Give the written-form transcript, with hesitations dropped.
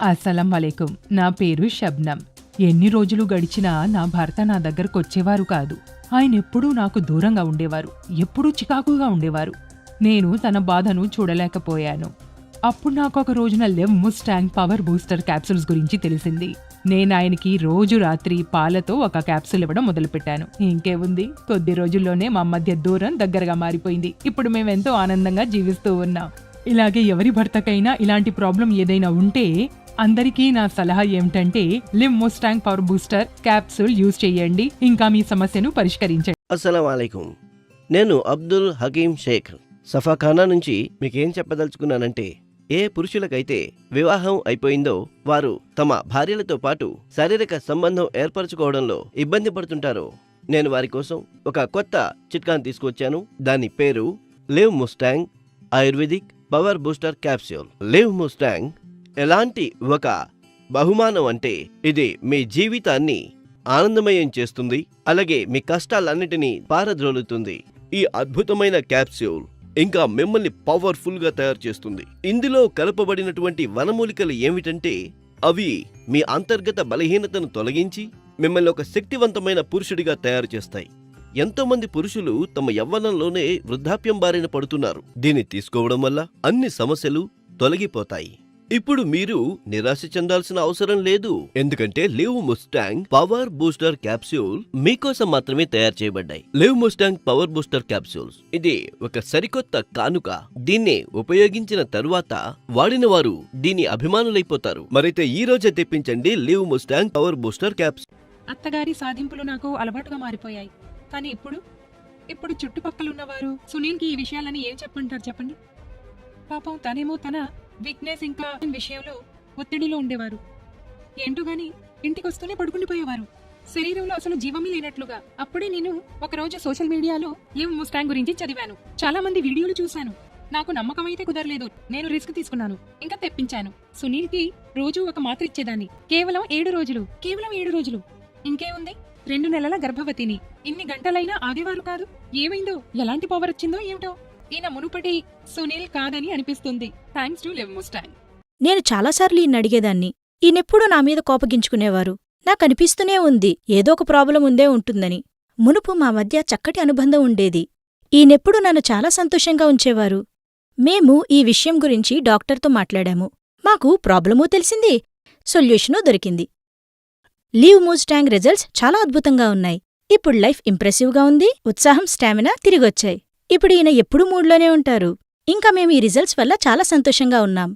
అస్సలం వలైకుం. నా పేరు షబ్నం. ఎన్ని రోజులు గడిచినా నా భర్త నా దగ్గరకొచ్చేవారు కాదు. ఆయనెప్పుడూ నాకు దూరంగా ఉండేవారు. ఎప్పుడూ చికాకుగా ఉండేవారు. నేను తన బాధను చూడలేకపోయాను. అప్పుడు నాకొక రోజున లెవ్ ముస్టాంగ్ పవర్ బూస్టర్ క్యాప్సూల్స్ గురించి తెలిసింది. నేనాయనకి రోజు రాత్రి పాలతో ఒక క్యాప్సూల్ ఇవ్వడం మొదలుపెట్టాను. ఇంకేముంది, కొద్ది రోజుల్లోనే మా మధ్య దూరం దగ్గరగా మారిపోయింది. ఇప్పుడు మేమెంతో ఆనందంగా జీవిస్తూ ఉన్నాం. ఇలాగే ఎవరి భర్తకైనా ఇలాంటి ప్రాబ్లం ఏదైనా ఉంటే అందరికీ నా సలహా ఏమిటంటే live Mustang power booster capsule use చేయండి. ఇంకా మీ సమస్యను పరిష్కరించండి. అస్సలం వాలేకుం. నేను అబ్దుల్ హకీం షేక్ సఫాఖానా నుంచి మీకేం చెప్పదలుచుకున్నానంటే, ఏ పురుషులకైతే వివాహం అయిపోయిందో వారు తమ భార్యలతో పాటు శారీరక సంబంధం ఏర్పరచుకోవడంలో ఇబ్బంది పడుతుంటారో నేను వారి కోసం ఒక కొత్త చిట్కాను తీసుకొచ్చాను. దాని పేరు live Mustang ayurvedic power booster capsule. Live Mustang ఎలాంటి ఒక బహుమానం అంటే, ఇది మీ జీవితాన్ని ఆనందమయం చేస్తుంది, అలాగే మీ కష్టాలన్నిటినీ పారద్రోలుతుంది. ఈ అద్భుతమైన క్యాప్సూల్ ఇంకా మిమ్మల్ని పవర్ఫుల్ గా తయారు చేస్తుంది. ఇందులో కలపబడినటువంటి వనమూలికలు ఏమిటంటే, అవి మీ అంతర్గత బలహీనతను తొలగించి మిమ్మల్ని ఒక శక్తివంతమైన పురుషుడిగా తయారు చేస్తాయి. ఎంతో మంది పురుషులు తమ యవ్వనంలోనే వృద్ధాప్యం బారిన పడుతున్నారు. దీన్ని తీసుకోవడం వల్ల అన్ని సమస్యలు తొలగిపోతాయి. ఇప్పుడు మీరు నిరాశ చెందాల్సిన అవసరం లేదు, ఎందుకంటే live Mustang power booster capsule మీకోసం మాత్రమే తయారు చేయబడ్డాయి. Live Mustang power booster capsules ఇది ఒక సరికొత్త కానుక. దీన్ని ఉపయోగించిన తరువాత వాడిన వారు దీని అభిమానులైపోతారు. మరైతే ఈ రోజే తెప్పించండి Live Mustang power booster capsule. అత్తగారి సాధింపులు నాకు అలవాటుగా మారిపోయాయి. కానీ ఇప్పుడు చుట్టుపక్కలున్నవారు సునీల్కి ఈ విషయాలని ఏం చెప్పంటారు చెప్పండి. పాపం తనేమో తన వీక్నెస్ ఇంకా విషయంలో ఒత్తిడిలో ఉండేవారు. ఏంటో గాని ఇంటికొస్తూనే పడుకుండిపోయేవారు, శరీరంలో అసలు జీవమే లేనట్లుగా. అప్పుడే నేను ఒకరోజు సోషల్ మీడియాలో లివ్ ముస్టాంగ్ గురించి చదివాను. చాలా మంది వీడియోలు చూశాను. నాకు నమ్మకం అయితే కుదరలేదు. నేను రిస్క్ తీసుకున్నాను, ఇంకా తెప్పించాను. సునీల్ కి రోజు ఒక మాత్ర ఇచ్చేదాన్ని. కేవలం 7 రోజులు. ఇంకేముంది, 2 నెలల గర్భవతిని. ఇన్ని గంటలైనా ఆగేవారు కాదు. ఏమైందో, ఎలాంటి పవర్ వచ్చిందో ఏమిటో. ఈయన మునుపటి సునీల్ కాదని అనిపిస్తుంది. Thanks to live Mustang. నేను చాలాసార్లు ఈయన అడిగేదాన్ని. ఈయనెప్పుడూ నా మీద కోపగించుకునేవారు. నాకనిపిస్తూనే ఉంది ఏదో ఒక ప్రాబ్లం ఉందే ఉంటుందని. మునుపు మా మధ్య చక్కటి అనుబంధం ఉండేది. ఈయనెప్పుడూ నన్ను చాలా సంతోషంగా ఉంచేవారు. మేము ఈ విషయం గురించి డాక్టర్తో మాట్లాడాము. మాకు ప్రాబ్లమూ తెలిసింది, సొల్యూషనూ దొరికింది. లివ్ ముస్టాంగ్ రిజల్ట్స్ చాలా అద్భుతంగా ఉన్నాయి. ఇప్పుడు లైఫ్ ఇంప్రెసివ్గా ఉంది. ఉత్సాహం, స్టామినా తిరిగొచ్చాయి. ఇప్పుడు ఈయన ఎప్పుడూ మూడ్లోనే ఉంటారు. ఇంకా మేము ఈ రిజల్ట్స్ వల్ల చాలా సంతోషంగా ఉన్నాం.